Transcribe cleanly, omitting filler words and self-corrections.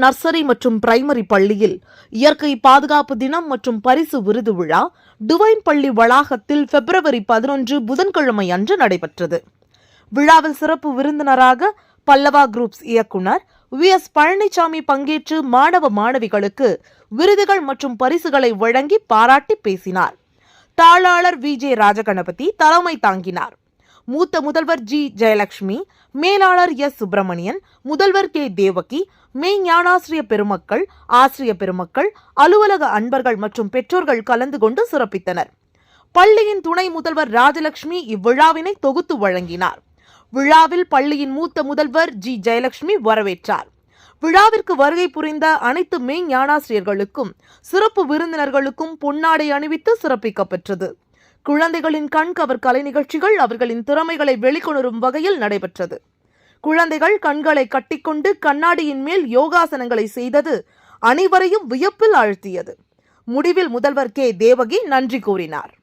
Nursery மற்றும் primary பள்ளியில் இயற்கை பாதுகாப்பு தினம் மற்றும் பரிசு விருது விழா டிவைன் பள்ளி வளாகத்தில் பிப்ரவரி 11 புதன்கிழமை அன்று நடைபெற்றது. விழாவில் சிறப்பு விருந்தினராக பல்லவா குரூப்ஸ் இயக்குனர் வி.எஸ். பழனிசாமி பங்கேற்று மாணவ மாணவிகளுக்கு விருதுகள் மற்றும் பரிசுகளை வழங்கி பாராட்டி பேசினார். தாளாளர் வி.ஜே. ராஜகணபதி தலைமை தாங்கினார். மூத்த முதல்வர் ஜி. ஜெயலட்சுமி, மேலாளர் எஸ். சுப்பிரமணியன், முதல்வர் கே. தேவகி, மெய்ஞானாசிரிய பெருமக்கள், ஆசிரிய பெருமக்கள், அலுவலக அன்பர்கள் மற்றும் பெற்றோர்கள் கலந்து கொண்டு சிறப்பித்தனர். பள்ளியின் துணை முதல்வர் ராஜலட்சுமி இவ்விழாவினை தொகுத்து வழங்கினார். விழாவில் பள்ளியின் மூத்த முதல்வர் ஜி. ஜெயலட்சுமி வரவேற்றார். விழாவிற்கு வருகை புரிந்த அனைத்து மெய்ஞானாசிரியர்களுக்கும் சிறப்பு விருந்தினர்களுக்கும் பொன்னாடை அணிவித்து சிறப்பிக்கப்பெற்றது. குழந்தைகளின் கண்கவர் கலை நிகழ்ச்சிகள் அவர்களின் திறமைகளை வெளிக்கொணரும் வகையில் நடைபெற்றது. குழந்தைகள் கண்களை கட்டிக்கொண்டு கண்ணாடியின் மேல் யோகாசனங்களை செய்தது அனைவரையும் வியப்பில் ஆழ்த்தியது. முடிவில் முதல்வர் கே. தேவகி நன்றி கூறினார்.